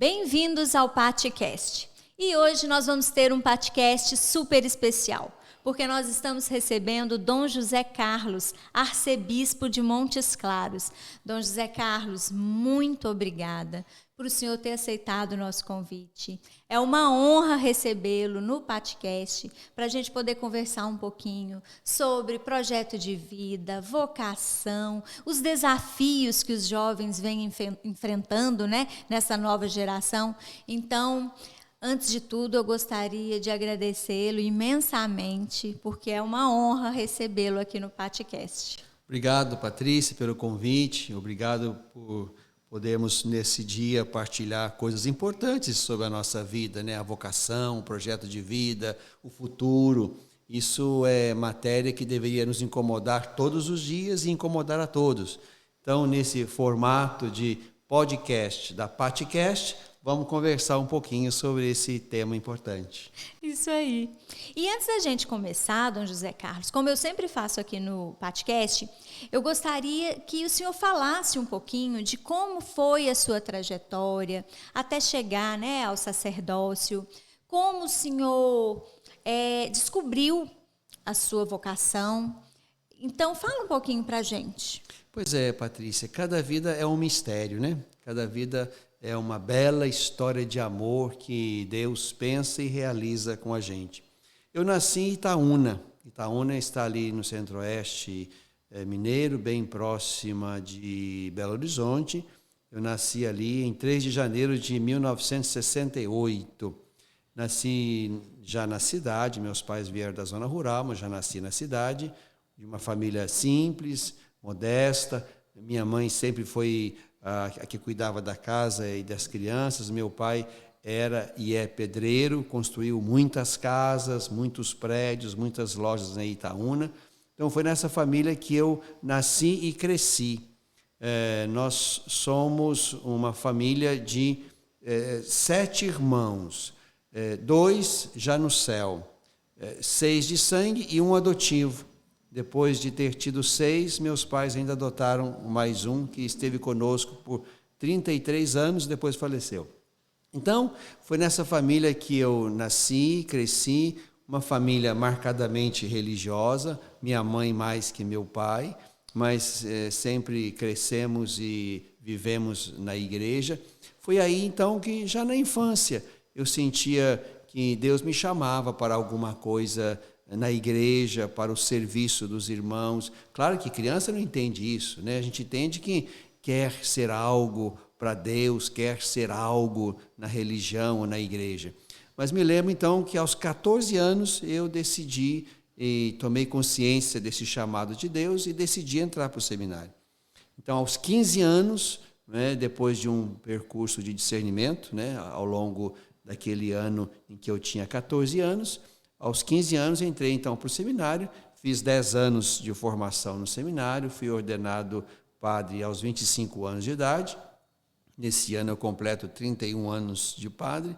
Bem-vindos ao PatiCast. E hoje nós vamos ter um PatiCast super especial, porque nós estamos recebendo Dom José Carlos, arcebispo de Montes Claros. Dom José Carlos, muito obrigada por o senhor ter aceitado o nosso convite. É uma honra recebê-lo no PatiCast para a gente poder conversar um pouquinho sobre projeto de vida, vocação, os desafios que os jovens vêm enfrentando, né, nessa nova geração. Então, antes de tudo, eu gostaria de agradecê-lo imensamente, porque é uma honra recebê-lo aqui no PatiCast. Obrigado, Patrícia, pelo convite. Obrigado por podermos, nesse dia, partilhar coisas importantes sobre a nossa vida, né? A vocação, o projeto de vida, o futuro. Isso é matéria que deveria nos incomodar todos os dias e incomodar a todos. Então, nesse formato de podcast da PatiCast, vamos conversar um pouquinho sobre esse tema importante. Isso aí. E antes da gente começar, Dom José Carlos, como eu sempre faço aqui no PatiCast, eu gostaria que o senhor falasse um pouquinho de como foi a sua trajetória até chegar, né, ao sacerdócio, como o senhor descobriu a sua vocação. Então, fala um pouquinho para a gente. Pois é, Patrícia, cada vida é um mistério, né? Cada vida é uma bela história de amor que Deus pensa e realiza com a gente. Eu nasci em Itaúna. Itaúna está ali no centro-oeste mineiro, bem próxima de Belo Horizonte. Eu nasci ali em 3 de janeiro de 1968. Nasci já na cidade, meus pais vieram da zona rural, mas já nasci na cidade, de uma família simples, modesta. Minha mãe sempre foi a que cuidava da casa e das crianças. Meu pai era e é pedreiro, construiu muitas casas, muitos prédios, muitas lojas em Itaúna. Então foi nessa família que eu nasci e cresci. Nós somos uma família de 7 irmãos, 2 já no céu, 6 de sangue e 1 adotivo. Depois de ter tido 6, meus pais ainda adotaram mais um, que esteve conosco por 33 anos, depois faleceu. Então, foi nessa família que eu nasci, cresci, uma família marcadamente religiosa, minha mãe mais que meu pai, mas sempre crescemos e vivemos na igreja. Foi aí, então, que já na infância eu sentia que Deus me chamava para alguma coisa na igreja, para o serviço dos irmãos. Claro que criança não entende isso, né? A gente entende que quer ser algo para Deus, quer ser algo na religião ou na igreja. Mas me lembro então que aos 14 anos eu decidi e tomei consciência desse chamado de Deus e decidi entrar para o seminário. Então, aos 15 anos, né, depois de um percurso de discernimento, né, ao longo daquele ano em que eu tinha 14 anos, aos 15 anos entrei então para o seminário, fiz 10 anos de formação no seminário, fui ordenado padre aos 25 anos de idade. Nesse ano eu completo 31 anos de padre,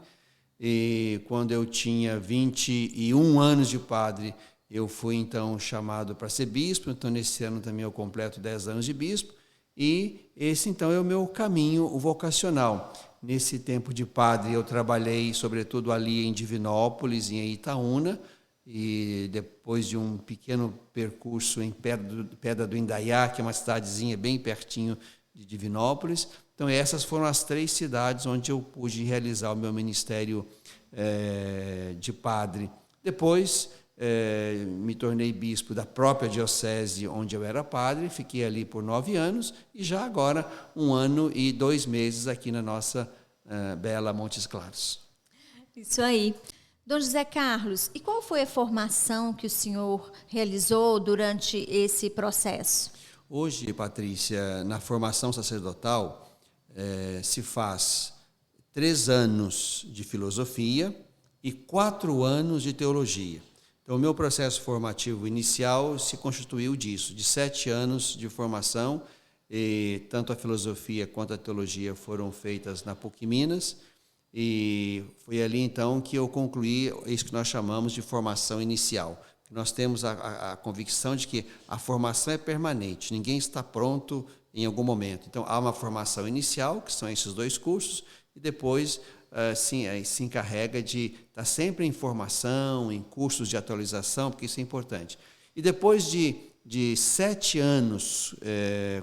e quando eu tinha 21 anos de padre, eu fui então chamado para ser bispo. Então nesse ano também eu completo 10 anos de bispo, e esse então é o meu caminho vocacional. Nesse tempo de padre eu trabalhei sobretudo ali em Divinópolis, em Itaúna, e depois de um pequeno percurso em Pedra do Indaiá, que é uma cidadezinha bem pertinho de Divinópolis. Então essas foram as 3 cidades onde eu pude realizar o meu ministério de padre. Depois me tornei bispo da própria diocese onde eu era padre, fiquei ali por 9 anos e já agora 1 ano e 2 meses aqui na nossa bela Montes Claros. Isso aí. Dom José Carlos, e qual foi a formação que o senhor realizou durante esse processo? Hoje, Patrícia, na formação sacerdotal se faz 3 anos de filosofia e 4 anos de teologia. Então, o meu processo formativo inicial se constituiu disso, de 7 anos de formação, e tanto a filosofia quanto a teologia foram feitas na PUC Minas, e foi ali então que eu concluí isso que nós chamamos de formação inicial. Nós temos a convicção de que a formação é permanente, ninguém está pronto em algum momento. Então, há uma formação inicial, que são esses 2 cursos, e depois se encarrega de estar sempre em formação, em cursos de atualização, porque isso é importante. E depois de 7 anos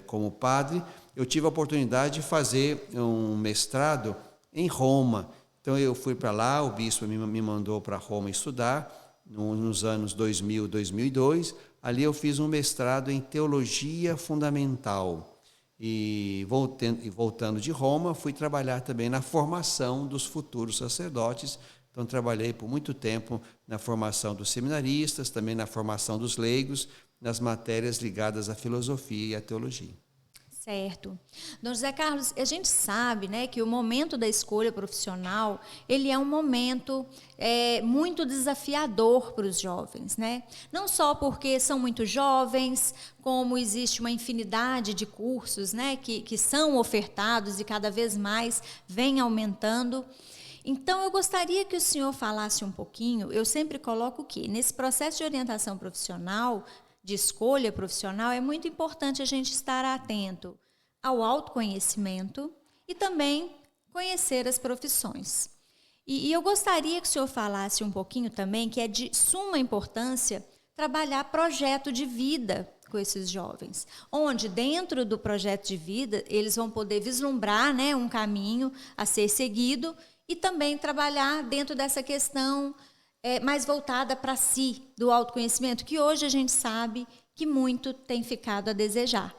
como padre, eu tive a oportunidade de fazer um mestrado em Roma. Então eu fui para lá, o bispo me mandou para Roma estudar, nos anos 2000, 2002. Ali eu fiz um mestrado em Teologia Fundamental. E voltando de Roma, fui trabalhar também na formação dos futuros sacerdotes. Então, trabalhei por muito tempo na formação dos seminaristas, também na formação dos leigos, nas matérias ligadas à filosofia e à teologia. Certo. Dom José Carlos, a gente sabe, né, que o momento da escolha profissional, ele é um momento muito desafiador para os jovens, né? Não só porque são muito jovens, como existe uma infinidade de cursos, né, que são ofertados e cada vez mais vem aumentando. Então, eu gostaria que o senhor falasse um pouquinho, eu sempre coloco que nesse processo de orientação profissional, de escolha profissional, é muito importante a gente estar atento ao autoconhecimento e também conhecer as profissões. E eu gostaria que o senhor falasse um pouquinho também, que é de suma importância trabalhar projeto de vida com esses jovens, onde dentro do projeto de vida eles vão poder vislumbrar, né, um caminho a ser seguido e também trabalhar dentro dessa questão mais voltada para si, do autoconhecimento, que hoje a gente sabe que muito tem ficado a desejar.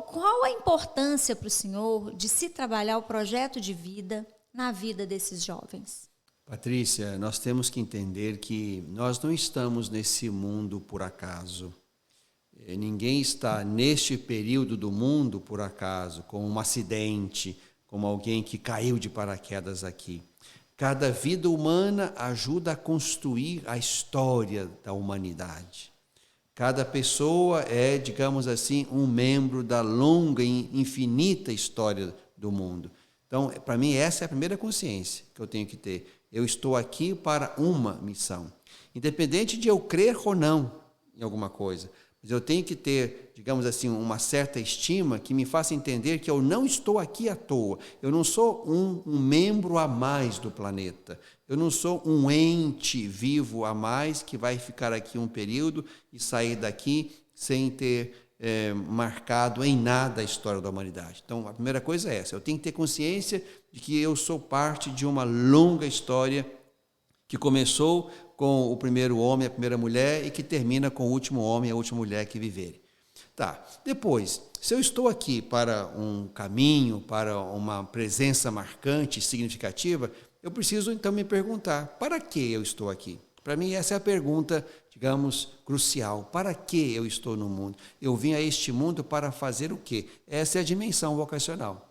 Qual a importância para o senhor de se trabalhar o projeto de vida na vida desses jovens? Patrícia, nós temos que entender que nós não estamos nesse mundo por acaso. Ninguém está neste período do mundo por acaso, como um acidente, como alguém que caiu de paraquedas aqui. Cada vida humana ajuda a construir a história da humanidade. Cada pessoa é, digamos assim, um membro da longa e infinita história do mundo. Então, para mim, essa é a primeira consciência que eu tenho que ter. Eu estou aqui para uma missão. Independente de eu crer ou não em alguma coisa, mas eu tenho que ter, digamos assim, uma certa estima que me faça entender que eu não estou aqui à toa. Eu não sou um membro a mais do planeta. Eu não sou um ente vivo a mais que vai ficar aqui um período e sair daqui sem ter marcado em nada a história da humanidade. Então, a primeira coisa é essa. Eu tenho que ter consciência de que eu sou parte de uma longa história que começou com o primeiro homem, a primeira mulher, e que termina com o último homem e a última mulher que viverem. Tá. Depois, se eu estou aqui para um caminho, para uma presença marcante, significativa, eu preciso então me perguntar, para que eu estou aqui? Para mim, essa é a pergunta, digamos, crucial. Para que eu estou no mundo? Eu vim a este mundo para fazer o quê? Essa é a dimensão vocacional.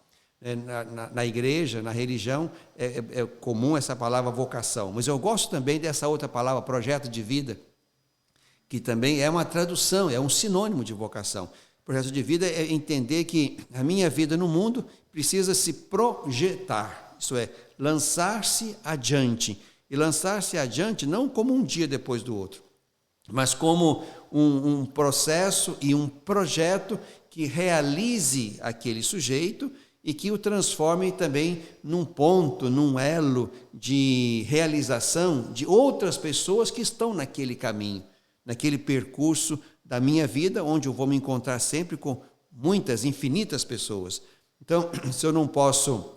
Na igreja, na religião, é comum essa palavra vocação, mas eu gosto também dessa outra palavra, projeto de vida, que também é uma tradução, é um sinônimo de vocação. Projeto de vida é entender que a minha vida no mundo precisa se projetar, isso é, lançar-se adiante. E lançar-se adiante não como um dia depois do outro, mas como um processo e um projeto que realize aquele sujeito e que o transforme também num ponto, num elo de realização de outras pessoas que estão naquele caminho, naquele percurso da minha vida, onde eu vou me encontrar sempre com muitas, infinitas pessoas. Então, se eu não posso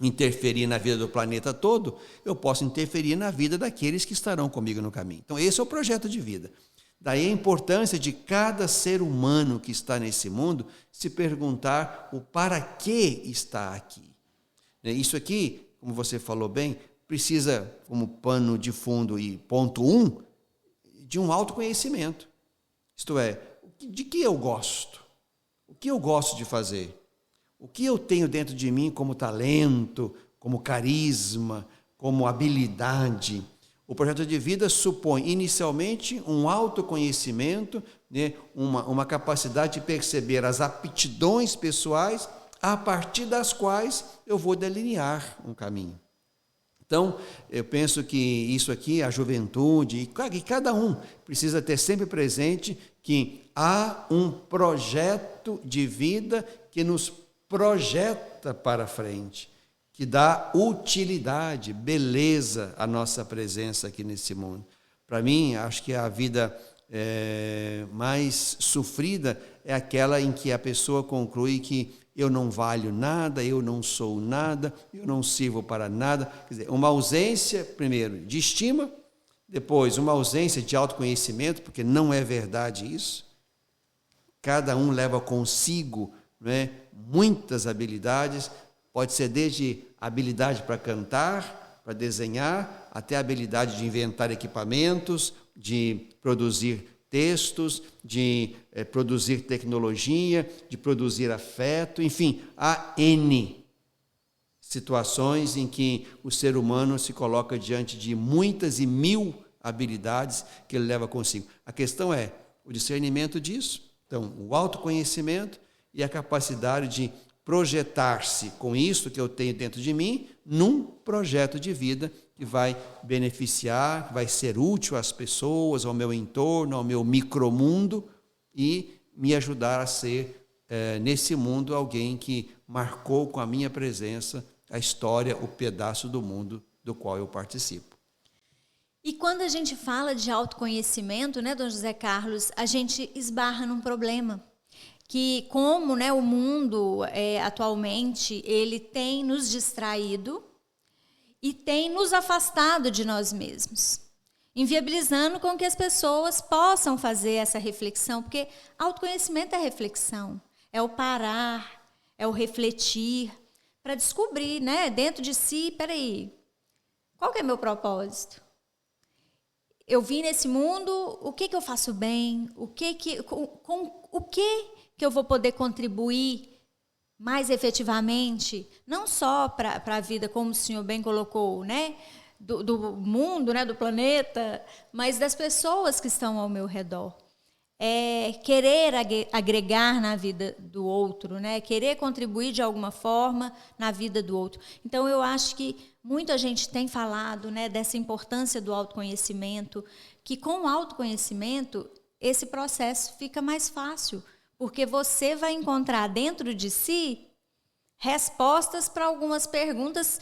interferir na vida do planeta todo, eu posso interferir na vida daqueles que estarão comigo no caminho. Então, esse é o projeto de vida. Daí a importância de cada ser humano que está nesse mundo se perguntar o para que está aqui. Isso aqui, como você falou bem, precisa, como pano de fundo e ponto 1, de um autoconhecimento. Isto é, de que eu gosto? O que eu gosto de fazer? O que eu tenho dentro de mim como talento, como carisma, como habilidade? O projeto de vida supõe, inicialmente, um autoconhecimento, né, uma capacidade de perceber as aptidões pessoais a partir das quais eu vou delinear um caminho. Então, eu penso que isso aqui, a juventude, e cada um precisa ter sempre presente que há um projeto de vida que nos projeta para frente, que dá utilidade, beleza à nossa presença aqui nesse mundo. Para mim, acho que a vida mais sofrida é aquela em que a pessoa conclui que eu não valho nada, eu não sou nada, eu não sirvo para nada. Quer dizer, uma ausência, primeiro, de estima, depois uma ausência de autoconhecimento, porque não é verdade isso. Cada um leva consigo, né, muitas habilidades, pode ser desde habilidade para cantar, para desenhar, até a habilidade de inventar equipamentos, de produzir textos, de produzir tecnologia, de produzir afeto, enfim, há N situações em que o ser humano se coloca diante de muitas e mil habilidades que ele leva consigo. A questão é o discernimento disso, então, o autoconhecimento e a capacidade de projetar-se com isso que eu tenho dentro de mim num projeto de vida que vai beneficiar, que vai ser útil às pessoas, ao meu entorno, ao meu micromundo e me ajudar a ser, nesse mundo, alguém que marcou com a minha presença a história, o pedaço do mundo do qual eu participo. E quando a gente fala de autoconhecimento, né, Dom José Carlos, a gente esbarra num problema. Que como, né, o mundo atualmente, ele tem nos distraído e tem nos afastado de nós mesmos, inviabilizando com que as pessoas possam fazer essa reflexão, porque autoconhecimento é reflexão, é o parar, é o refletir, para descobrir, né, dentro de si, peraí, qual que é meu propósito? Eu vim nesse mundo, o que eu faço bem? O que eu vou poder contribuir mais efetivamente, não só para a vida, como o senhor bem colocou, né, do mundo, né, do planeta, mas das pessoas que estão ao meu redor. Querer agregar na vida do outro, né, querer contribuir de alguma forma na vida do outro. Então, eu acho que muita gente tem falado, né, dessa importância do autoconhecimento, que com o autoconhecimento esse processo fica mais fácil, porque você vai encontrar dentro de si respostas para algumas perguntas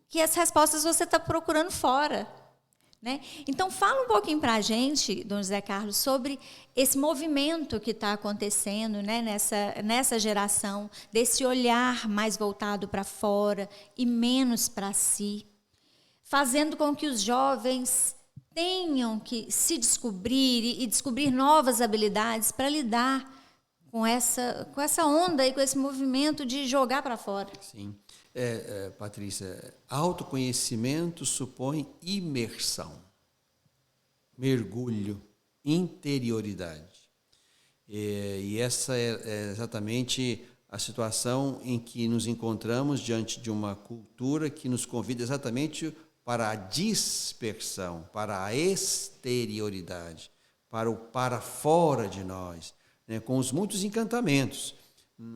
que as respostas você está procurando fora, né? Então, fala um pouquinho para a gente, Dom José Carlos, sobre esse movimento que está acontecendo, né, nessa geração, desse olhar mais voltado para fora e menos para si, fazendo com que os jovens tenham que se descobrir e descobrir novas habilidades para lidar com essa onda e com esse movimento de jogar para fora. Sim. Patrícia, autoconhecimento supõe imersão, mergulho, interioridade. E essa é exatamente a situação em que nos encontramos diante de uma cultura que nos convida exatamente para a dispersão, para a exterioridade, para fora de nós, né, com os muitos encantamentos.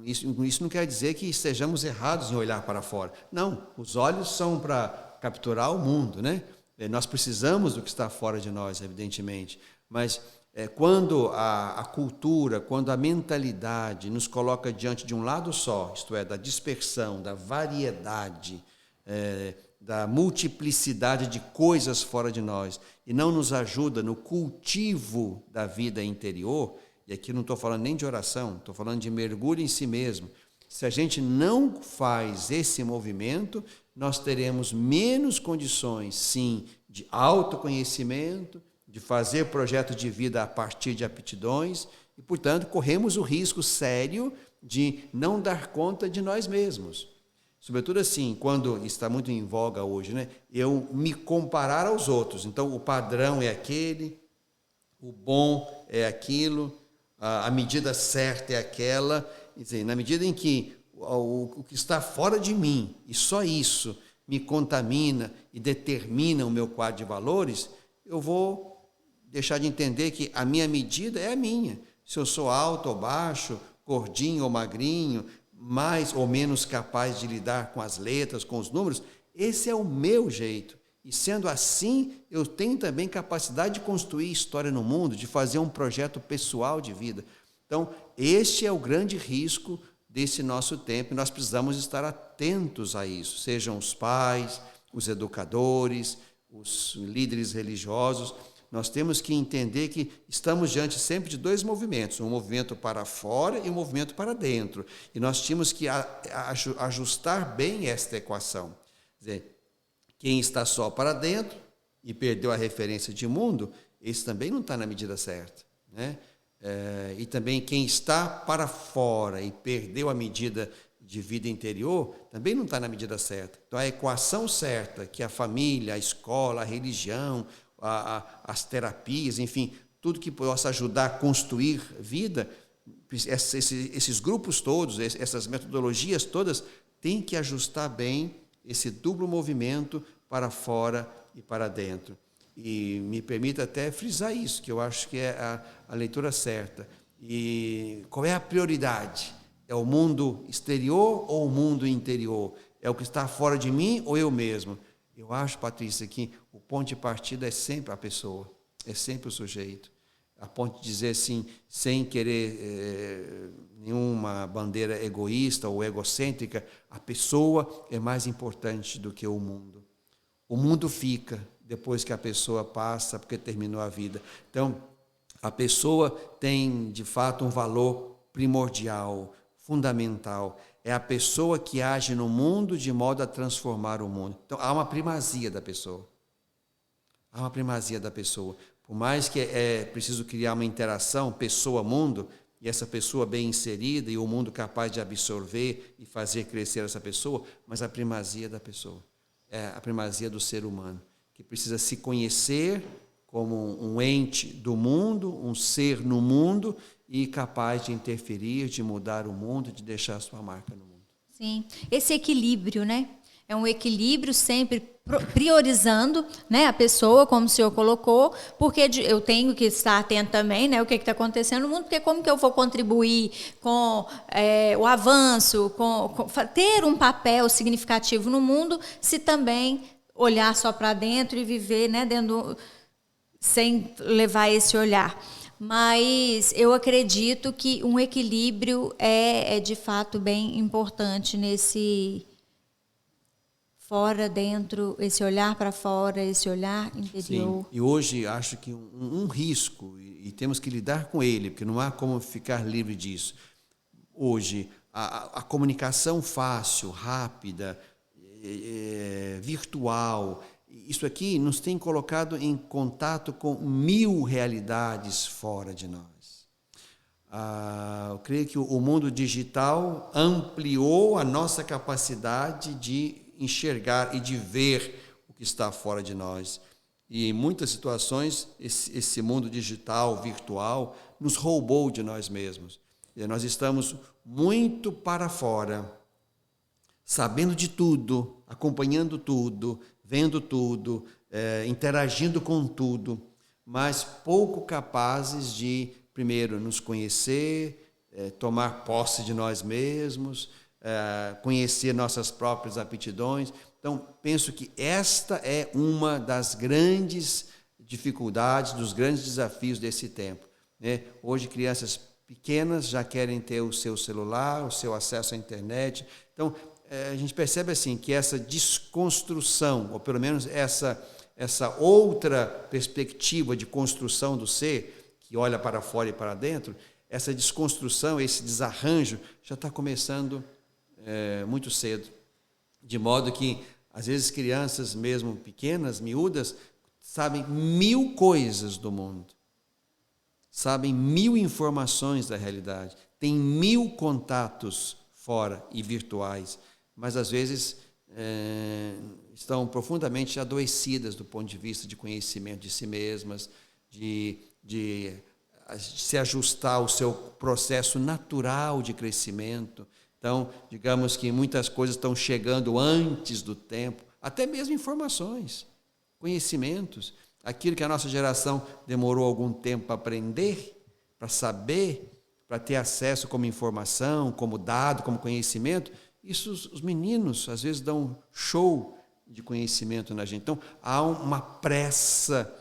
Isso não quer dizer que estejamos errados em olhar para fora. Não, os olhos são para capturar o mundo, né? Nós precisamos do que está fora de nós, evidentemente. Mas quando a cultura, quando a mentalidade nos coloca diante de um lado só, isto é, da dispersão, da variedade, da multiplicidade de coisas fora de nós, e não nos ajuda no cultivo da vida interior, e aqui não estou falando nem de oração, estou falando de mergulho em si mesmo. Se a gente não faz esse movimento, nós teremos menos condições, sim, de autoconhecimento, de fazer projeto de vida a partir de aptidões, e, portanto, corremos o risco sério de não dar conta de nós mesmos. Sobretudo assim, quando está muito em voga hoje, né? Eu me comparar aos outros. Então, o padrão é aquele, o bom é aquilo, a medida certa é aquela. Quer dizer, na medida em que o que está fora de mim, e só isso, me contamina e determina o meu quadro de valores, eu vou deixar de entender que a minha medida é a minha. Se eu sou alto ou baixo, gordinho ou magrinho, mais ou menos capaz de lidar com as letras, com os números, esse é o meu jeito. E sendo assim, eu tenho também capacidade de construir história no mundo, de fazer um projeto pessoal de vida. Então, este é o grande risco desse nosso tempo. Nós precisamos estar atentos a isso, sejam os pais, os educadores, os líderes religiosos. Nós temos que entender que estamos diante sempre de dois movimentos, um movimento para fora e um movimento para dentro. E nós tínhamos que ajustar bem esta equação. Quer dizer, quem está só para dentro e perdeu a referência de mundo, esse também não está na medida certa, né? E também quem está para fora e perdeu a medida de vida interior, também não está na medida certa. Então, a equação certa, que a família, a escola, a religião, as terapias, enfim, tudo que possa ajudar a construir vida, esses grupos todos, essas metodologias todas, têm que ajustar bem esse duplo movimento para fora e para dentro. E me permita até frisar isso, que eu acho que é a leitura certa. E qual é a prioridade? É o mundo exterior ou o mundo interior? É o que está fora de mim ou eu mesmo? Eu acho, Patrícia, que o ponto de partida é sempre a pessoa, é sempre o sujeito. A ponto de dizer assim, sem querer nenhuma bandeira egoísta ou egocêntrica, a pessoa é mais importante do que o mundo. O mundo fica depois que a pessoa passa, porque terminou a vida. Então, a pessoa tem, de fato, um valor primordial, fundamental. É a pessoa que age no mundo de modo a transformar o mundo. Então, há uma primazia da pessoa. Há uma primazia da pessoa. Por mais que é preciso criar uma interação pessoa-mundo, e essa pessoa bem inserida, e o mundo capaz de absorver e fazer crescer essa pessoa, mas a primazia da pessoa. É a primazia do ser humano, que precisa se conhecer como um ente do mundo, um ser no mundo, e capaz de interferir, de mudar o mundo, de deixar a sua marca no mundo. Sim, esse equilíbrio, né? É um equilíbrio sempre priorizando, né, a pessoa, como o senhor colocou, porque eu tenho que estar atento também, né, o que está acontecendo no mundo, porque como que eu vou contribuir com o avanço, ter um papel significativo no mundo, se também olhar só para dentro e viver, né, sem levar esse olhar. Mas eu acredito que um equilíbrio é de fato bem importante nesse fora, dentro, esse olhar para fora, esse olhar interior. Sim, e hoje acho que um risco, e temos que lidar com ele, porque não há como ficar livre disso. Hoje, a comunicação fácil, rápida, virtual, isso aqui nos tem colocado em contato com 1000 realidades fora de nós. Eu creio que o mundo digital ampliou a nossa capacidade de enxergar e de ver o que está fora de nós. E em muitas situações, esse mundo digital, virtual, nos roubou de nós mesmos. E nós estamos muito para fora, sabendo de tudo, acompanhando tudo, vendo tudo, interagindo com tudo, mas pouco capazes de, primeiro, nos conhecer, tomar posse de nós mesmos, conhecer nossas próprias aptidões. Então, penso que esta é uma das grandes dificuldades, dos grandes desafios desse tempo, né? Hoje, crianças pequenas já querem ter o seu celular, o seu acesso à internet. Então, a gente percebe assim que essa desconstrução, ou pelo menos essa outra perspectiva de construção do ser, que olha para fora e para dentro, essa desconstrução, esse desarranjo já está começando muito cedo, de modo que às vezes crianças mesmo pequenas, miúdas, sabem 1000 coisas do mundo, sabem 1000 informações da realidade, têm 1000 contatos fora e virtuais, mas às vezes estão profundamente adoecidas do ponto de vista de conhecimento de si mesmas, de se ajustar ao seu processo natural de crescimento. Então, digamos que muitas coisas estão chegando antes do tempo, até mesmo informações, conhecimentos, aquilo que a nossa geração demorou algum tempo para aprender, para saber, para ter acesso como informação, como dado, como conhecimento. Isso os meninos às vezes dão um show de conhecimento na gente. Então, há uma pressa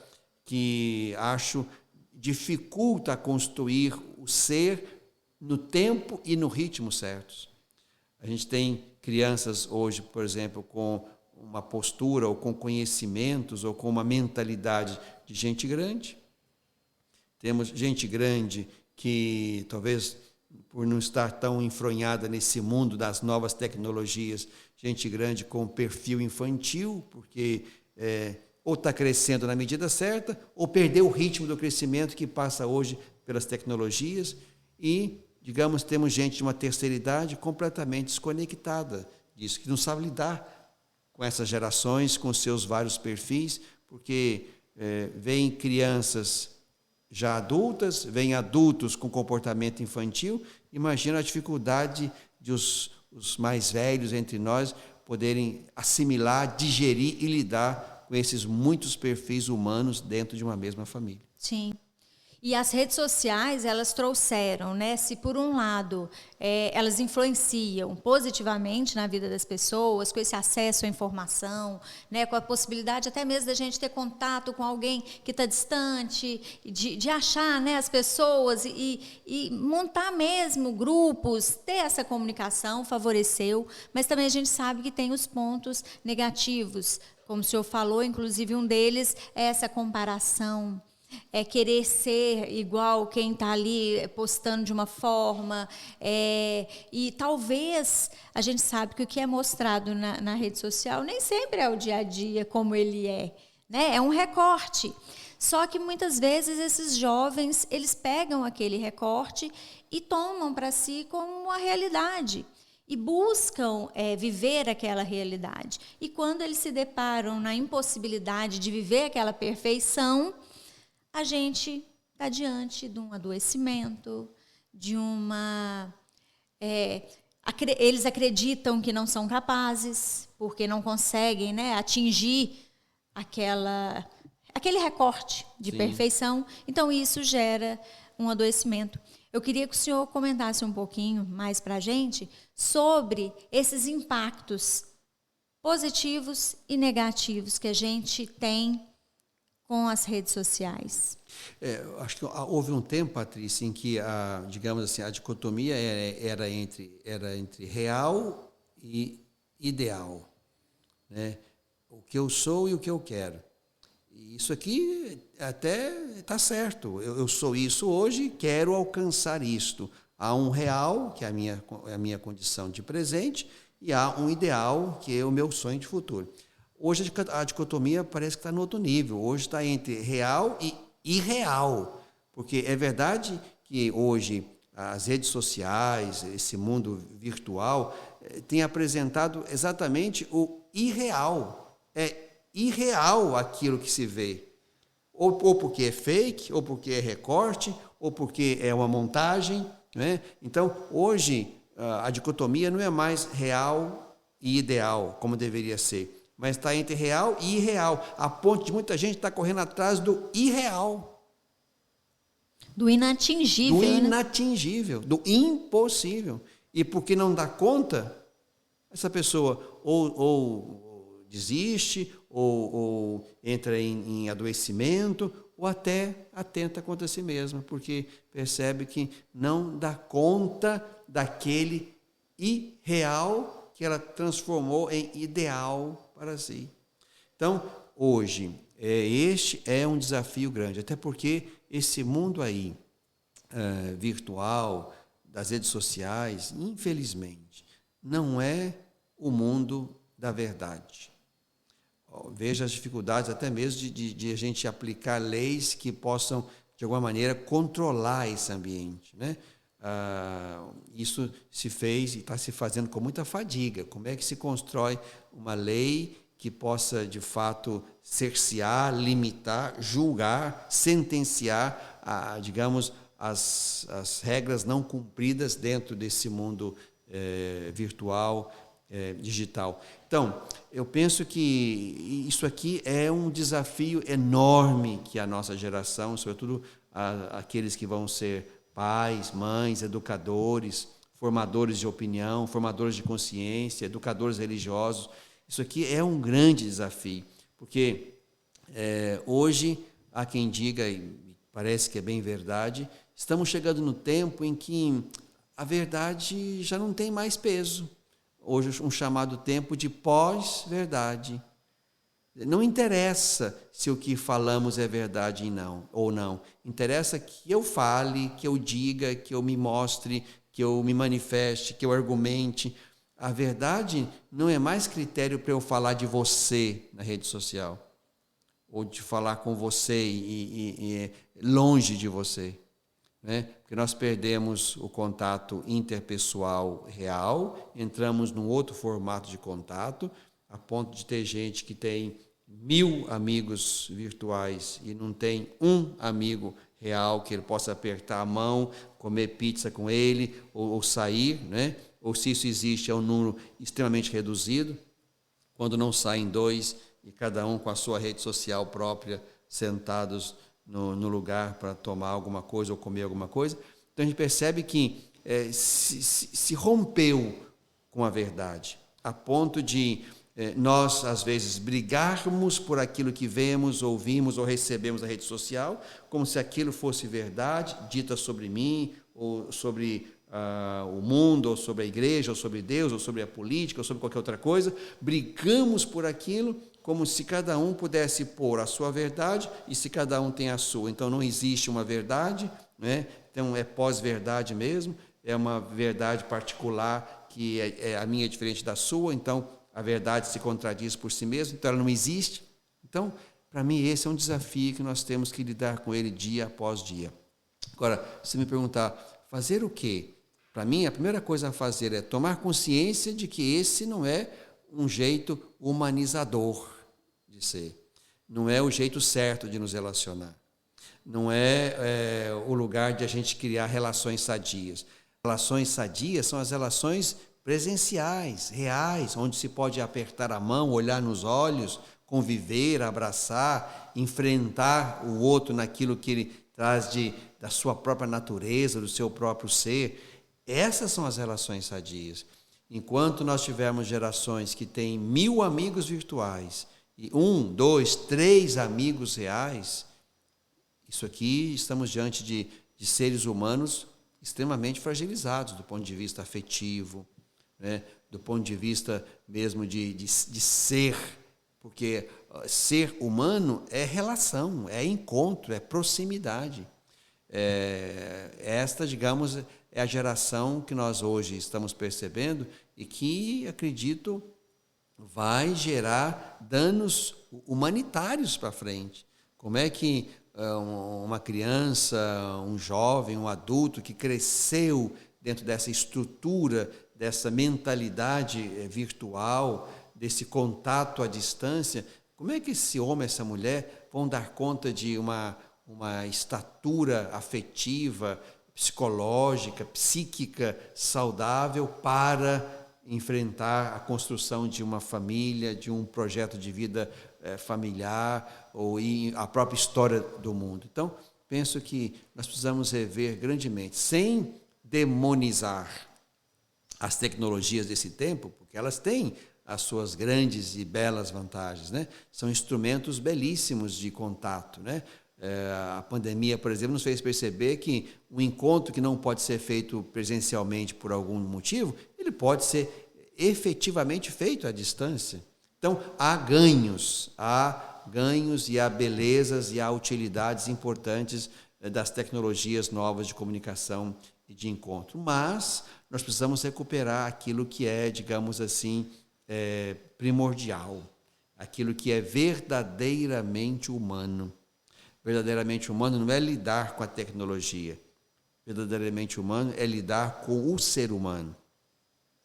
que, acho, dificulta construir o ser no tempo e no ritmo certos. A gente tem crianças hoje, por exemplo, com uma postura ou com conhecimentos ou com uma mentalidade de gente grande. Temos gente grande que talvez por não estar tão enfronhada nesse mundo das novas tecnologias, gente grande com perfil infantil, porque ou está crescendo na medida certa, ou perdeu o ritmo do crescimento que passa hoje pelas tecnologias. E, digamos, temos gente de uma terceira idade completamente desconectada disso, que não sabe lidar com essas gerações, com seus vários perfis, porque vêm crianças já adultas, vêm adultos com comportamento infantil. Imagina a dificuldade de os mais velhos entre nós poderem assimilar, digerir e lidar com esses muitos perfis humanos dentro de uma mesma família. Sim. E as redes sociais, elas trouxeram, né? Se por um lado elas influenciam positivamente na vida das pessoas, com esse acesso à informação, né? Com a possibilidade até mesmo da gente ter contato com alguém que está distante, de achar, né, as pessoas e montar mesmo grupos, ter essa comunicação, favoreceu, mas também a gente sabe que tem os pontos negativos, como o senhor falou, inclusive um deles é essa comparação, é querer ser igual quem está ali postando de uma forma, e talvez a gente sabe que o que é mostrado na rede social nem sempre é o dia a dia como ele é, né? É um recorte. Só que muitas vezes esses jovens, eles pegam aquele recorte e tomam para si como uma realidade e buscam viver aquela realidade. E quando eles se deparam na impossibilidade de viver aquela perfeição, a gente está diante de um adoecimento, de uma... eles acreditam que não são capazes, porque não conseguem, né, atingir aquele recorte de perfeição. Então, isso gera um adoecimento. Eu queria que o senhor comentasse um pouquinho mais para a gente sobre esses impactos positivos e negativos que a gente tem com as redes sociais. Acho que houve um tempo, Patrícia, em que digamos assim, a dicotomia era entre real e ideal, né? O que eu sou e o que eu quero. E isso aqui até está certo. Eu sou isso hoje, quero alcançar isto. Há um real, que é a minha condição de presente, e há um ideal, que é o meu sonho de futuro. Hoje a dicotomia parece que está no outro nível. Hoje está entre real e irreal. Porque é verdade que hoje as redes sociais, esse mundo virtual, tem apresentado exatamente o irreal. É irreal aquilo que se vê. Ou porque é fake, ou porque é recorte, ou porque é uma montagem, né? Então, hoje, a dicotomia não é mais real e ideal, como deveria ser, mas está entre real e irreal, a ponto de muita gente estar correndo atrás do irreal. Do inatingível. Do inatingível, né? Do impossível. E porque não dá conta, essa pessoa ou desiste, ou entra em adoecimento, ou até atenta contra si mesma, porque percebe que não dá conta daquele irreal que ela transformou em ideal para si. Então, hoje, este é um desafio grande, até porque esse mundo aí, virtual, das redes sociais, infelizmente, não é o mundo da verdade. Veja as dificuldades até mesmo de a gente aplicar leis que possam, de alguma maneira, controlar esse ambiente, né? Isso se fez e está se fazendo com muita fadiga. Como é que se constrói uma lei que possa, de fato, cercear, limitar, julgar, sentenciar, digamos, as regras não cumpridas dentro desse mundo virtual, digital. Então, eu penso que isso aqui é um desafio enorme que a nossa geração, sobretudo aqueles que vão ser pais, mães, educadores, formadores de opinião, formadores de consciência, educadores religiosos, isso aqui é um grande desafio, porque hoje, há quem diga, e parece que é bem verdade, estamos chegando no tempo em que a verdade já não tem mais peso. Hoje, um chamado tempo de pós-verdade. Não interessa se o que falamos é verdade ou não. Interessa que eu fale, que eu diga, que eu me mostre, que eu me manifeste, que eu argumente. A verdade não é mais critério para eu falar de você na rede social, ou de falar com você e longe de você, né? Porque nós perdemos o contato interpessoal real, entramos num outro formato de contato, a ponto de ter gente que tem 1000 amigos virtuais e não tem um amigo real que ele possa apertar a mão, comer pizza com ele ou sair, né? Ou se isso existe, é um número extremamente reduzido, quando não saem dois e cada um com a sua rede social própria, sentados no lugar para tomar alguma coisa ou comer alguma coisa. Então a gente percebe que se rompeu com a verdade, a ponto de nós, às vezes, brigarmos por aquilo que vemos, ouvimos ou recebemos na rede social, como se aquilo fosse verdade, dita sobre mim, ou sobre o mundo, ou sobre a igreja, ou sobre Deus, ou sobre a política, ou sobre qualquer outra coisa. Brigamos por aquilo como se cada um pudesse pôr a sua verdade e se cada um tem a sua. Então não existe uma verdade, né? Então é pós-verdade mesmo, é uma verdade particular que a minha é diferente da sua, então a verdade se contradiz por si mesma, então ela não existe. Então, para mim, esse é um desafio que nós temos que lidar com ele dia após dia. Agora, se me perguntar, fazer o quê? Para mim, a primeira coisa a fazer é tomar consciência de que esse não é um jeito humanizador de ser. Não é o jeito certo de nos relacionar. Não é o lugar de a gente criar relações sadias. Relações sadias são as relações presenciais, reais, onde se pode apertar a mão, olhar nos olhos, conviver, abraçar, enfrentar o outro naquilo que ele traz da sua própria natureza, do seu próprio ser. Essas são as relações sadias. Enquanto nós tivermos gerações que têm 1000 amigos virtuais e 1, 2, 3 amigos reais, isso aqui estamos diante de seres humanos extremamente fragilizados do ponto de vista afetivo, né? Do ponto de vista mesmo de ser, porque ser humano é relação, é encontro, é proximidade. Esta, digamos, é a geração que nós hoje estamos percebendo e que, acredito, vai gerar danos humanitários para frente. Como é que uma criança, um jovem, um adulto que cresceu dentro dessa estrutura, dessa mentalidade virtual, desse contato à distância, como é que esse homem, essa mulher vão dar conta de uma estatura afetiva, psicológica, psíquica, saudável para enfrentar a construção de uma família, de um projeto de vida familiar ou a própria história do mundo? Então, penso que nós precisamos rever grandemente, sem demonizar as tecnologias desse tempo, porque elas têm as suas grandes e belas vantagens, né? São instrumentos belíssimos de contato, né? A pandemia, por exemplo, nos fez perceber que um encontro que não pode ser feito presencialmente por algum motivo, ele pode ser efetivamente feito à distância. Então, há ganhos e há belezas e há utilidades importantes das tecnologias novas de comunicação e de encontro. Mas nós precisamos recuperar aquilo que é, digamos assim, primordial, aquilo que é verdadeiramente humano. Verdadeiramente humano não é lidar com a tecnologia. Verdadeiramente humano é lidar com o ser humano.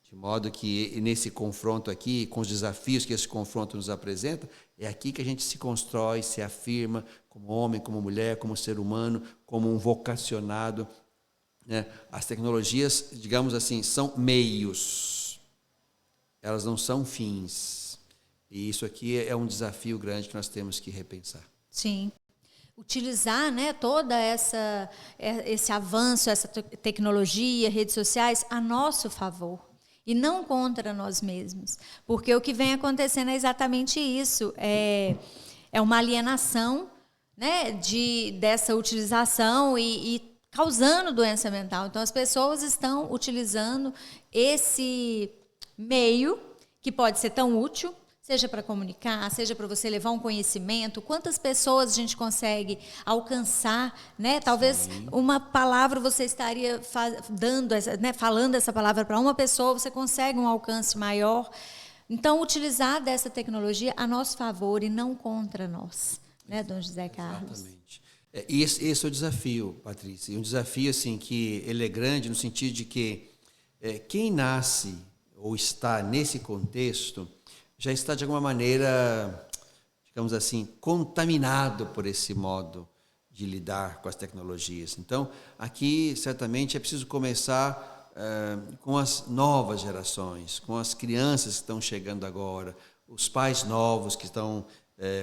De modo que nesse confronto aqui, com os desafios que esse confronto nos apresenta, é aqui que a gente se constrói, se afirma como homem, como mulher, como ser humano, como um vocacionado, né? As tecnologias, digamos assim, são meios. Elas não são fins. E isso aqui é um desafio grande que nós temos que repensar. Sim. Utilizar, né, toda esse avanço, essa tecnologia, redes sociais, a nosso favor e não contra nós mesmos. Porque o que vem acontecendo é exatamente isso. É uma alienação, né, dessa utilização e causando doença mental. Então, as pessoas estão utilizando esse meio, que pode ser tão útil, seja para comunicar, seja para você levar um conhecimento. Quantas pessoas a gente consegue alcançar, né? Talvez uma palavra você estaria dando, né? Falando essa palavra para uma pessoa, você consegue um alcance maior. Então, utilizar dessa tecnologia a nosso favor e não contra nós, né, Dom José Carlos? Exatamente. Esse é o desafio, Patrícia. E um desafio assim, que ele é grande no sentido de que quem nasce ou está nesse contexto já está, de alguma maneira, digamos assim, contaminado por esse modo de lidar com as tecnologias. Então, aqui, certamente, é preciso começar com as novas gerações, com as crianças que estão chegando agora, os pais novos que estão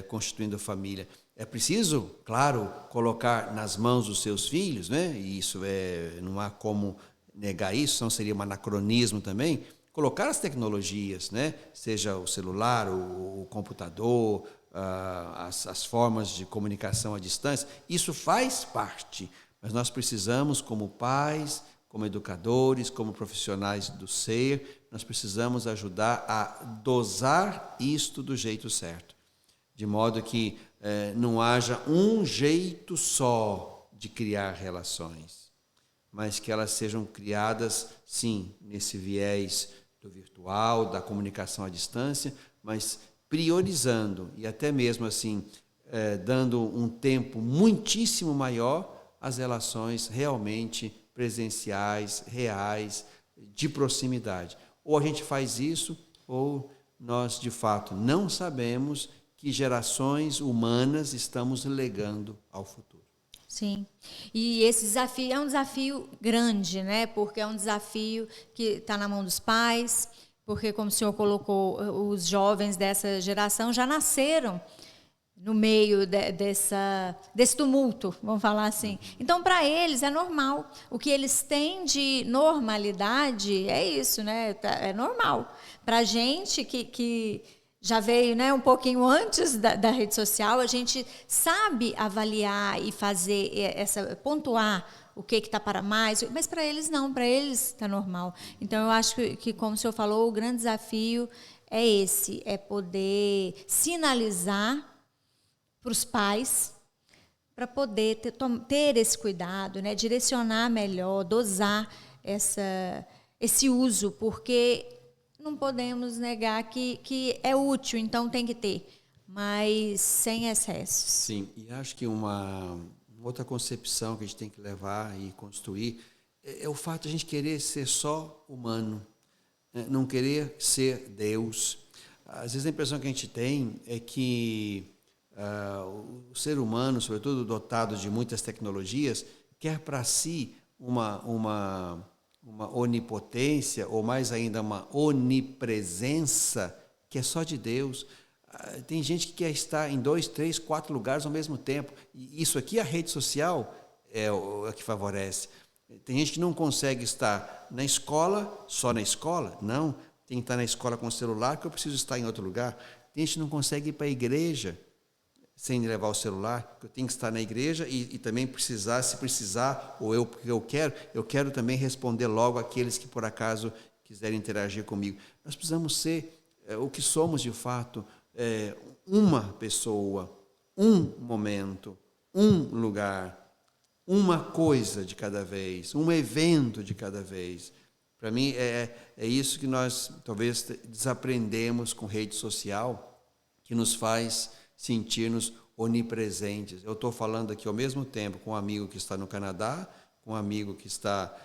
constituindo família. É preciso, claro, colocar nas mãos dos seus filhos, né? E isso não há como negar isso, senão seria um anacronismo também, colocar as tecnologias, né? Seja o celular, o computador, as formas de comunicação à distância, isso faz parte, mas nós precisamos, como pais, como educadores, como profissionais do ser, nós precisamos ajudar a dosar isto do jeito certo, de modo que não haja um jeito só de criar relações, mas que elas sejam criadas, sim, nesse viés do virtual, da comunicação à distância, mas priorizando e até mesmo assim dando um tempo muitíssimo maior às relações realmente presenciais, reais, de proximidade. Ou a gente faz isso, ou nós de fato não sabemos que gerações humanas estamos legando ao futuro. Sim, e esse desafio é um desafio grande, né? Porque é um desafio que está na mão dos pais, porque, como o senhor colocou, os jovens dessa geração já nasceram no meio desse tumulto, vamos falar assim. Então, para eles é normal. O que eles têm de normalidade é isso, né? É normal. Para a gente que já veio, né, um pouquinho antes da rede social, a gente sabe avaliar e fazer pontuar o que está para mais, mas para eles não, para eles está normal. Então, eu acho que, como o senhor falou, o grande desafio é esse, é poder sinalizar para os pais, para poder ter esse cuidado, né, direcionar melhor, dosar esse uso, porque não podemos negar que é útil, então tem que ter, mas sem excessos. Sim, e acho que uma outra concepção que a gente tem que levar e construir é o fato de a gente querer ser só humano, né? Não querer ser Deus. Às vezes a impressão que a gente tem é que o ser humano, sobretudo dotado de muitas tecnologias, quer para si uma onipotência, ou mais ainda uma onipresença, que é só de Deus. Tem gente que quer estar em 2, 3, 4 lugares ao mesmo tempo. E isso aqui, a rede social, é o que favorece. Tem gente que não consegue estar na escola, só na escola. Não, tem que estar na escola com o celular, que eu preciso estar em outro lugar. Tem gente que não consegue ir para a igreja sem levar o celular, que eu tenho que estar na igreja e também se precisar, ou porque eu quero também responder logo àqueles que por acaso quiserem interagir comigo. Nós precisamos ser o que somos de fato, uma pessoa, um momento, um lugar, uma coisa de cada vez, um evento de cada vez. Para mim é isso que nós talvez desaprendemos com rede social, que nos faz sentir-nos onipresentes. Eu estou falando aqui ao mesmo tempo com um amigo que está no Canadá, com um amigo que está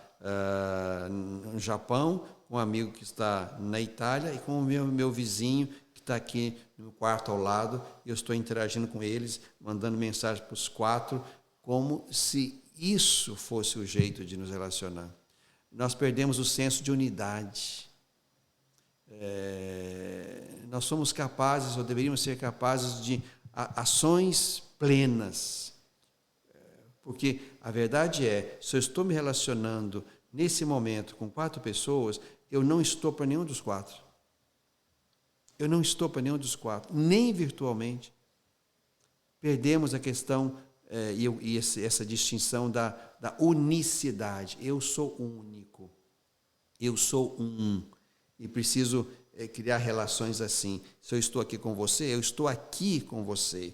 no Japão, com um amigo que está na Itália e com o meu vizinho que está aqui no quarto ao lado. Eu estou interagindo com eles, mandando mensagem para os 4, como se isso fosse o jeito de nos relacionar. Nós perdemos o senso de unidade. Nós somos capazes, ou deveríamos ser capazes, de ações plenas. Porque a verdade é, se eu estou me relacionando nesse momento com 4 pessoas, eu não estou para nenhum dos 4. Eu não estou para nenhum dos 4, nem virtualmente. Perdemos a questão essa distinção da unicidade. Eu sou único, eu sou um, e preciso criar relações assim. Se eu estou aqui com você, eu estou aqui com você.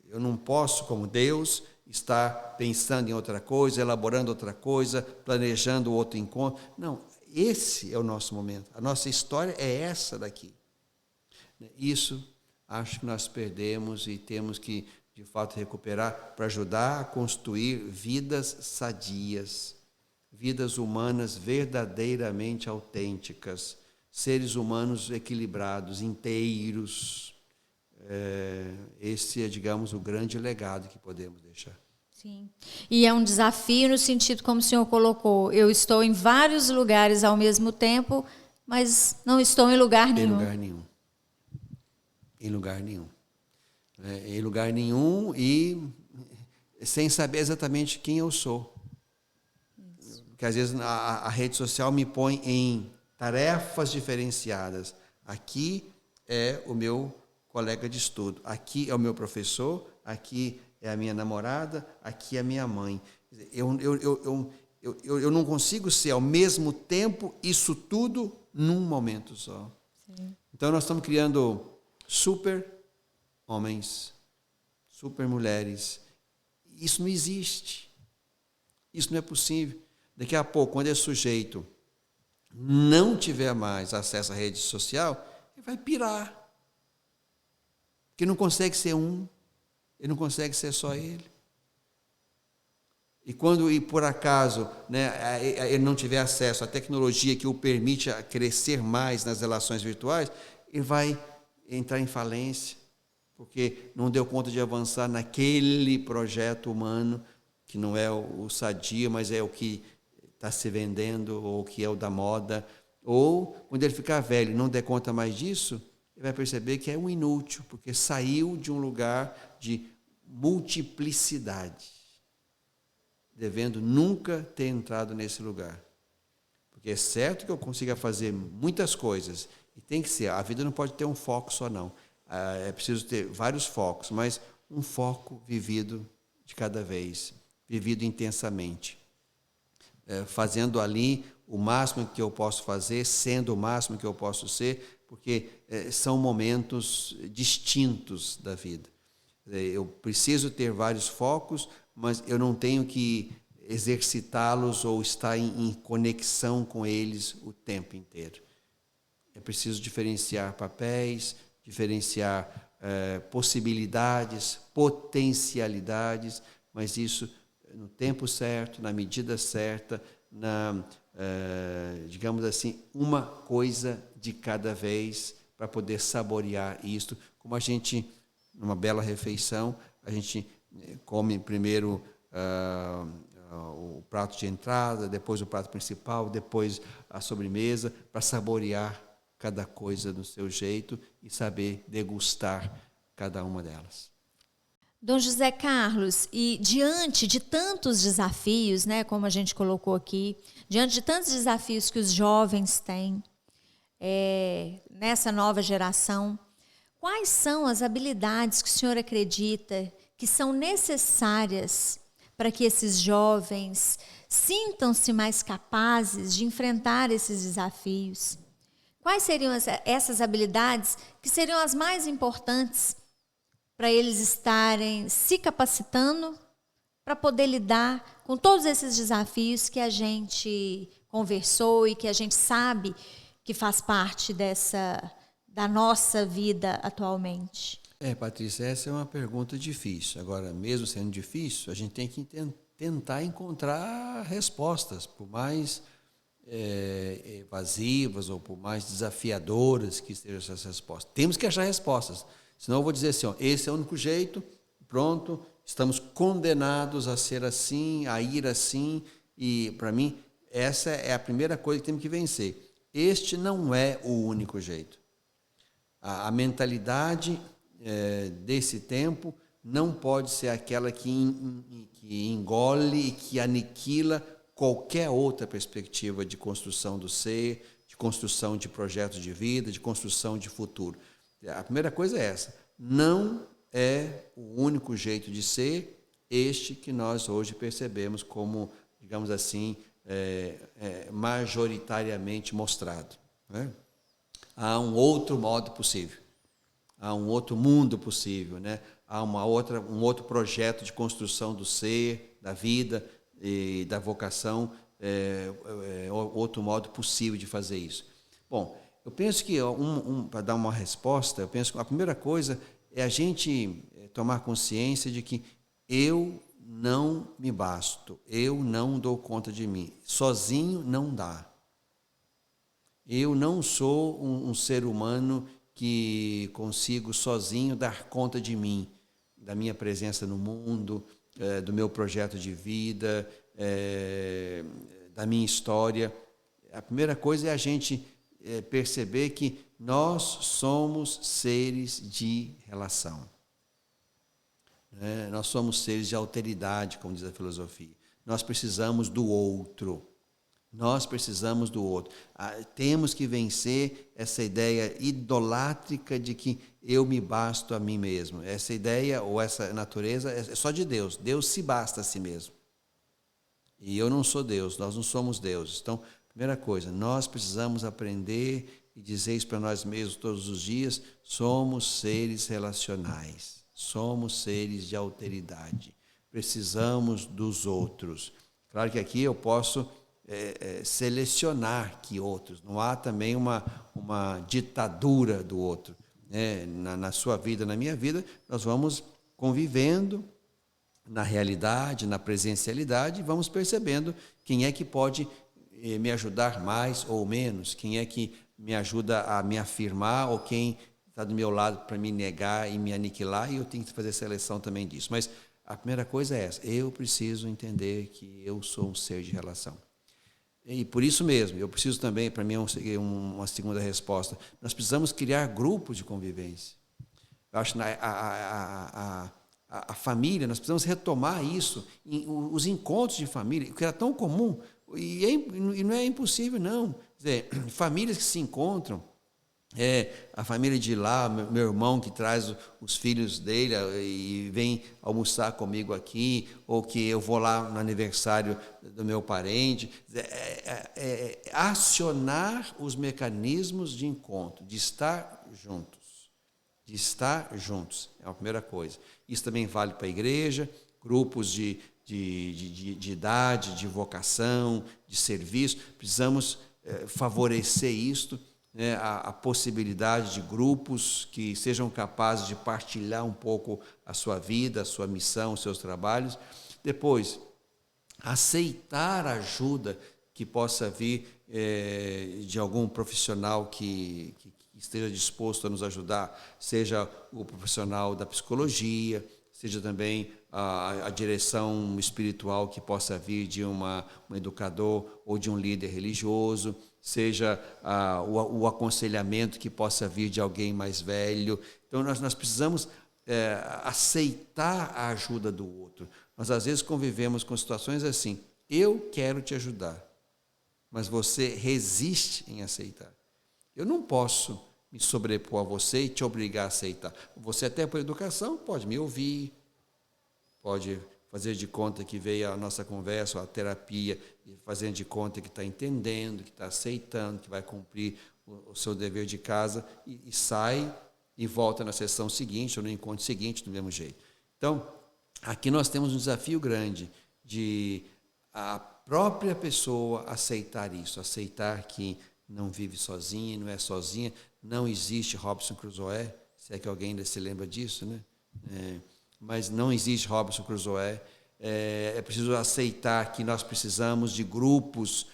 Eu não posso, como Deus, estar pensando em outra coisa, elaborando outra coisa, planejando outro encontro. Não, esse é o nosso momento. A nossa história é essa daqui. Isso acho que nós perdemos e temos que, de fato, recuperar para ajudar a construir vidas sadias, vidas humanas verdadeiramente autênticas, seres humanos equilibrados, inteiros. Esse é, digamos, o grande legado que podemos deixar. Sim. E é um desafio no sentido, como o senhor colocou, eu estou em vários lugares ao mesmo tempo, mas não estou em lugar nenhum. Em lugar nenhum. Em lugar nenhum. Em lugar nenhum e sem saber exatamente quem eu sou. Isso. Porque às vezes a rede social me põe em tarefas diferenciadas. Aqui é o meu colega de estudo, aqui é o meu professor, aqui é a minha namorada, aqui é a minha mãe. Eu não consigo ser ao mesmo tempo isso tudo num momento só. Sim. Então nós estamos criando super homens, super mulheres. Isso não existe. Isso não é possível. Daqui a pouco, quando esse sujeito não tiver mais acesso à rede social, ele vai pirar. Porque não consegue ser um, ele não consegue ser só ele. E quando, por acaso, né, ele não tiver acesso à tecnologia que o permite crescer mais nas relações virtuais, ele vai entrar em falência, porque não deu conta de avançar naquele projeto humano, que não é o sadio, mas é o que está se vendendo, ou o que é o da moda. Ou, quando ele ficar velho e não der conta mais disso, ele vai perceber que é um inútil, porque saiu de um lugar de multiplicidade, devendo nunca ter entrado nesse lugar. Porque é certo que eu consiga fazer muitas coisas, e tem que ser, a vida não pode ter um foco só não, é preciso ter vários focos, mas um foco vivido de cada vez, vivido intensamente, fazendo ali o máximo que eu posso fazer, sendo o máximo que eu posso ser, porque são momentos distintos da vida. Eu preciso ter vários focos, mas eu não tenho que exercitá-los ou estar em conexão com eles o tempo inteiro. É preciso diferenciar papéis, diferenciar possibilidades, potencialidades, mas isso no tempo certo, na medida certa, digamos assim, uma coisa de cada vez para poder saborear isto. Como a gente, numa bela refeição, a gente come primeiro o prato de entrada, depois o prato principal, depois a sobremesa, para saborear cada coisa do seu jeito e saber degustar cada uma delas. Dom José Carlos, e diante de tantos desafios, né, como a gente colocou aqui, diante de tantos desafios que os jovens têm nessa nova geração, quais são as habilidades que o senhor acredita que são necessárias para que esses jovens sintam-se mais capazes de enfrentar esses desafios? Quais seriam essas habilidades que seriam as mais importantes para eles estarem se capacitando para poder lidar com todos esses desafios que a gente conversou e que a gente sabe que faz parte da nossa vida atualmente? Patrícia, essa é uma pergunta difícil. Agora, mesmo sendo difícil, a gente tem que tentar encontrar respostas, por mais evasivas ou por mais desafiadoras que estejam essas respostas. Temos que achar respostas. Senão eu vou dizer assim, esse é o único jeito, pronto, estamos condenados a ser assim, a ir assim, e para mim essa é a primeira coisa que temos que vencer. Este não é o único jeito. A mentalidade desse tempo não pode ser aquela que engole e que aniquila qualquer outra perspectiva de construção do ser, de construção de projetos de vida, de construção de futuro. A primeira coisa é essa, não é o único jeito de ser, este que nós hoje percebemos como, digamos assim, majoritariamente mostrado, né? Há um outro modo possível, há um outro mundo possível, né? Há um outro projeto de construção do ser, da vida e da vocação, outro modo possível de fazer isso. Bom, eu penso que, para dar uma resposta, eu penso que a primeira coisa é a gente tomar consciência de que eu não me basto, eu não dou conta de mim, sozinho não dá. Eu não sou um ser humano que consigo sozinho dar conta de mim, da minha presença no mundo, do meu projeto de vida, da minha história. A primeira coisa é a gente perceber que nós somos seres de relação. Nós somos seres de alteridade, como diz a filosofia. Nós precisamos do outro. Nós precisamos do outro. Temos que vencer essa ideia idolátrica de que eu me basto a mim mesmo. Essa ideia ou essa natureza é só de Deus. Deus se basta a si mesmo. E eu não sou Deus, nós não somos deuses. Então, primeira coisa, nós precisamos aprender e dizer isso para nós mesmos todos os dias: somos seres relacionais, somos seres de alteridade, precisamos dos outros. Claro que aqui eu posso selecionar que outros, não há também uma ditadura do outro. Na sua vida, na minha vida, nós vamos convivendo na realidade, na presencialidade, e vamos percebendo quem é que pode me ajudar mais ou menos, quem é que me ajuda a me afirmar ou quem está do meu lado para me negar e me aniquilar, e eu tenho que fazer seleção também disso. Mas a primeira coisa é essa: eu preciso entender que eu sou um ser de relação. E por isso mesmo, eu preciso também, para mim uma segunda resposta, nós precisamos criar grupos de convivência. Eu acho que a família, nós precisamos retomar isso, os encontros de família, que era tão comum, e não é impossível, não. Quer dizer, famílias que se encontram, a família de lá, meu irmão que traz os filhos dele e vem almoçar comigo aqui, ou que eu vou lá no aniversário do meu parente, acionar os mecanismos de encontro, de estar juntos. De estar juntos, é a primeira coisa. Isso também vale para a igreja, grupos de idade, de vocação, de serviço. Precisamos favorecer isto, a possibilidade de grupos que sejam capazes de partilhar um pouco a sua vida, a sua missão, os seus trabalhos. Depois, aceitar a ajuda que possa vir de algum profissional que esteja disposto a nos ajudar, seja o profissional da psicologia, seja também a direção espiritual que possa vir de um educador ou de um líder religioso, seja o aconselhamento que possa vir de alguém mais velho. Então, nós precisamos aceitar a ajuda do outro. Nós, às vezes, convivemos com situações assim: eu quero te ajudar, mas você resiste em aceitar. Eu não posso me sobrepor a você e te obrigar a aceitar. Você, até por educação, pode me ouvir, pode fazer de conta que veio a nossa conversa, a terapia, e fazendo de conta que está entendendo, que está aceitando, que vai cumprir o seu dever de casa, e sai e volta na sessão seguinte ou no encontro seguinte do mesmo jeito. Então, aqui nós temos um desafio grande de a própria pessoa aceitar isso, aceitar que não vive sozinha, não é sozinha, não existe Robinson Crusoe, se é que alguém ainda se lembra disso, né? Mas não existe Robinson Crusoe. É preciso aceitar que nós precisamos de grupos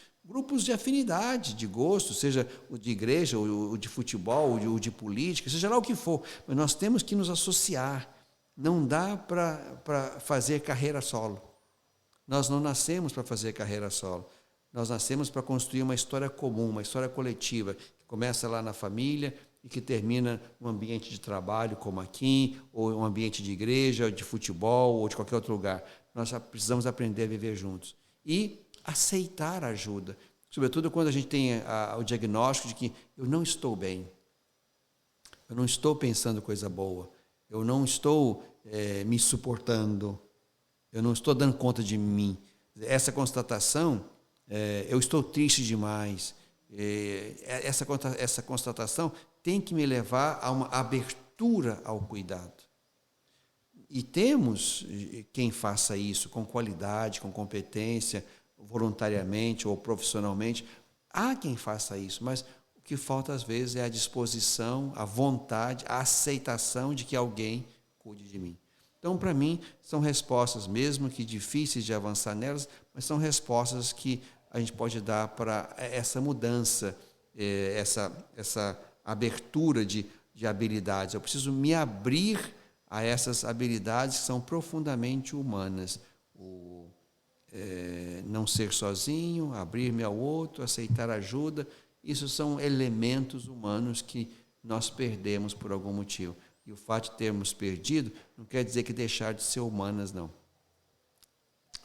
de afinidade, de gosto, seja o de igreja, o de futebol, o de política, seja lá o que for, mas nós temos que nos associar. Não dá para fazer carreira solo. Nós não nascemos para fazer carreira solo. Nós nascemos para construir uma história comum, uma história coletiva, que começa lá na família e que termina no ambiente de trabalho, como aqui, ou um ambiente de igreja, de futebol, ou de qualquer outro lugar. Nós precisamos aprender a viver juntos. E aceitar a ajuda, sobretudo quando a gente tem o diagnóstico de que eu não estou bem, eu não estou pensando coisa boa, eu não estou me suportando, eu não estou dando conta de mim. Essa constatação, eu estou triste demais. Essa constatação tem que me levar a uma abertura ao cuidado. E temos quem faça isso com qualidade, com competência, voluntariamente ou profissionalmente. Há quem faça isso, mas o que falta às vezes é a disposição, a vontade, a aceitação de que alguém cuide de mim. Então, para mim, são respostas, mesmo que difíceis de avançar nelas, mas são respostas que a gente pode dar para essa mudança, essa abertura de habilidades. Eu preciso me abrir a essas habilidades que são profundamente humanas. Não ser sozinho, abrir-me ao outro, aceitar ajuda. Isso são elementos humanos que nós perdemos por algum motivo. E o fato de termos perdido não quer dizer que deixar de ser humanas, não.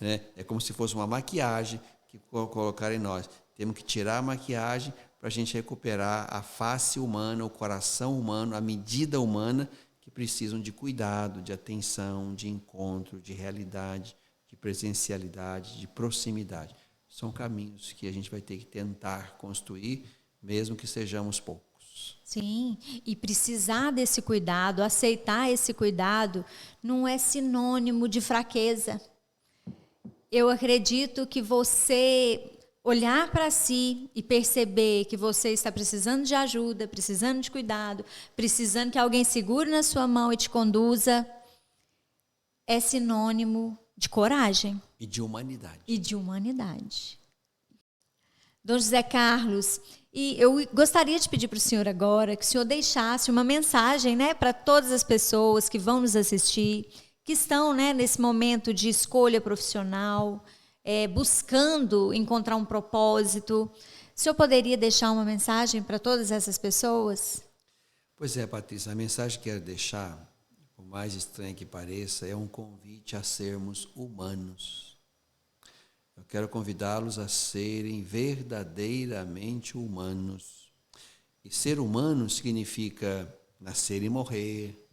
É como se fosse uma maquiagem que colocaram em nós. Temos que tirar a maquiagem para a gente recuperar a face humana, o coração humano, a medida humana, que precisam de cuidado, de atenção, de encontro, de realidade, de presencialidade, de proximidade. São caminhos que a gente vai ter que tentar construir, mesmo que sejamos poucos. Sim, e precisar desse cuidado, aceitar esse cuidado, não é sinônimo de fraqueza. Eu acredito que você olhar para si e perceber que você está precisando de ajuda, precisando de cuidado, precisando que alguém segure na sua mão e te conduza, é sinônimo de coragem. E de humanidade. E de humanidade. Dom José Carlos, e eu gostaria de pedir para o senhor agora que o senhor deixasse uma mensagem, né, para todas as pessoas que vão nos assistir, que estão, né, nesse momento de escolha profissional, buscando encontrar um propósito. O senhor poderia deixar uma mensagem para todas essas pessoas? Pois é, Patrícia, a mensagem que quero deixar, por mais estranho que pareça, é um convite a sermos humanos. Eu quero convidá-los a serem verdadeiramente humanos. E ser humano significa nascer e morrer,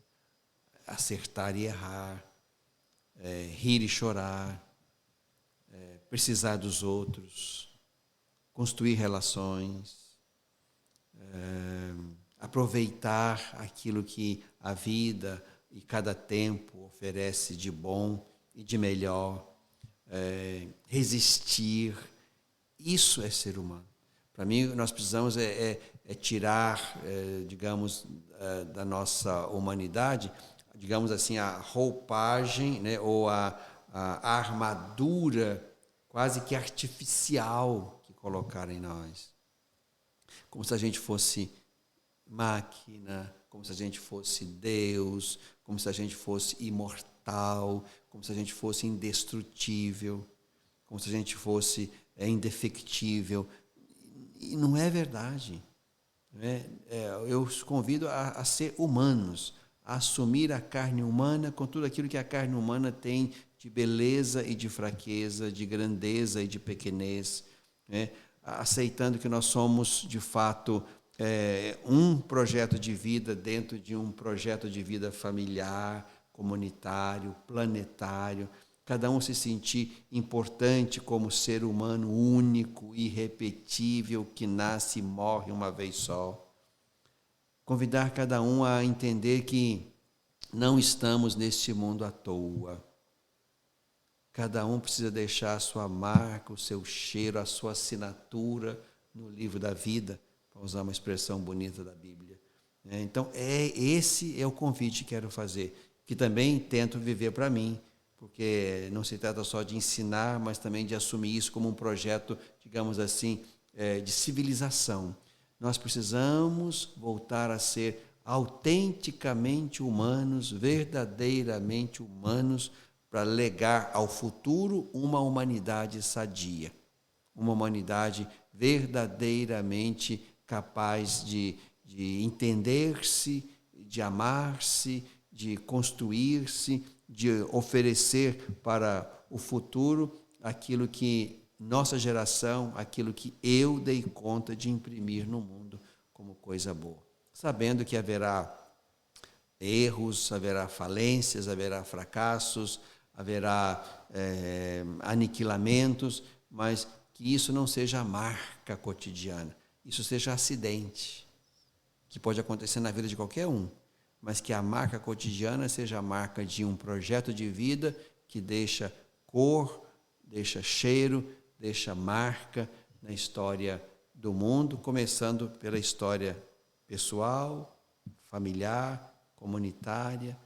acertar e errar, rir e chorar, precisar dos outros, construir relações, aproveitar aquilo que a vida e cada tempo oferece de bom e de melhor, resistir. Isso é ser humano. Para mim, nós precisamos tirar, digamos, da nossa humanidade, digamos assim, a roupagem, né, ou a armadura quase que artificial que colocaram em nós. Como se a gente fosse máquina, como se a gente fosse Deus, como se a gente fosse imortal, como se a gente fosse indestrutível, como se a gente fosse indefectível. E não é verdade. Eu os convido a ser humanos, a assumir a carne humana com tudo aquilo que a carne humana tem de beleza e de fraqueza, de grandeza e de pequenez, aceitando que nós somos, de fato, um projeto de vida dentro de um projeto de vida familiar, comunitário, planetário, cada um se sentir importante como ser humano único, irrepetível, que nasce e morre uma vez só. Convidar cada um a entender que não estamos neste mundo à toa. Cada um precisa deixar a sua marca, o seu cheiro, a sua assinatura no livro da vida, para usar uma expressão bonita da Bíblia. Então, esse é o convite que quero fazer, que também tento viver para mim, porque não se trata só de ensinar, mas também de assumir isso como um projeto, digamos assim, de civilização. Nós precisamos voltar a ser autenticamente humanos, verdadeiramente humanos, para legar ao futuro uma humanidade sadia, uma humanidade verdadeiramente capaz de entender-se, de amar-se, de construir-se, de oferecer para o futuro aquilo que nossa geração, aquilo que eu dei conta de imprimir no mundo como coisa boa. Sabendo que haverá erros, haverá falências, haverá fracassos, haverá aniquilamentos, mas que isso não seja a marca cotidiana, isso seja acidente, que pode acontecer na vida de qualquer um, mas que a marca cotidiana seja a marca de um projeto de vida que deixa cor, deixa cheiro, deixa marca na história do mundo, começando pela história pessoal, familiar, comunitária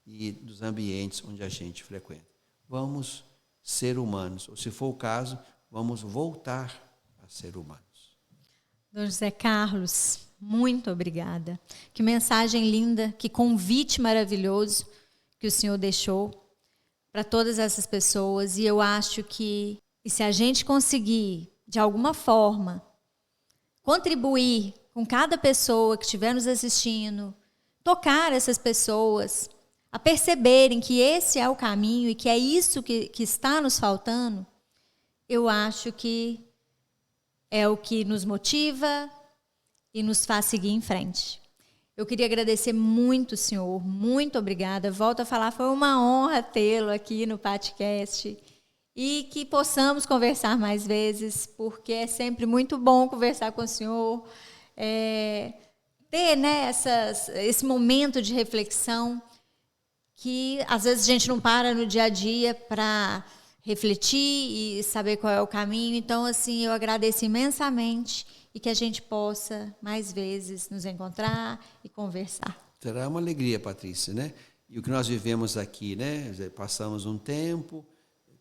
e dos ambientes onde a gente frequenta. Vamos ser humanos, ou se for o caso, vamos voltar a ser humanos. Dom José Carlos, muito obrigada. Que mensagem linda, que convite maravilhoso que o senhor deixou para todas essas pessoas. E eu acho que se a gente conseguir, de alguma forma, contribuir com cada pessoa que estiver nos assistindo, tocar essas pessoas a perceberem que esse é o caminho e que é isso que está nos faltando, eu acho que é o que nos motiva e nos faz seguir em frente. Eu queria agradecer muito, senhor, muito obrigada. Volto a falar, foi uma honra tê-lo aqui no podcast e que possamos conversar mais vezes, porque é sempre muito bom conversar com o senhor, ter, né, esse momento de reflexão que às vezes a gente não para no dia a dia para refletir e saber qual é o caminho. Então, assim, eu agradeço imensamente e que a gente possa mais vezes nos encontrar e conversar. Será uma alegria, Patrícia, né? E o que nós vivemos aqui, né? Passamos um tempo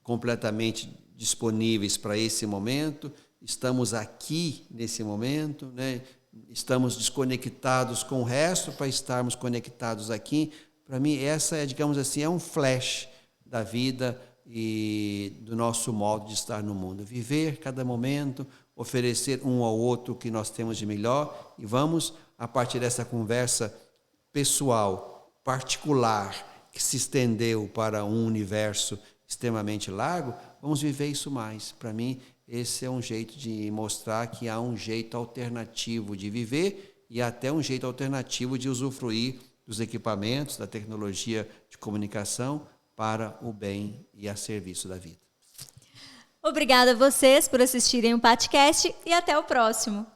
completamente disponíveis para esse momento, estamos aqui nesse momento, né? Estamos desconectados com o resto para estarmos conectados aqui. Para mim, essa é, digamos assim, é um flash da vida e do nosso modo de estar no mundo. Viver cada momento, oferecer um ao outro o que nós temos de melhor e vamos, a partir dessa conversa pessoal, particular, que se estendeu para um universo extremamente largo, vamos viver isso mais. Para mim, esse é um jeito de mostrar que há um jeito alternativo de viver e até um jeito alternativo de usufruir dos equipamentos, da tecnologia de comunicação para o bem e a serviço da vida. Obrigada a vocês por assistirem o podcast e até o próximo.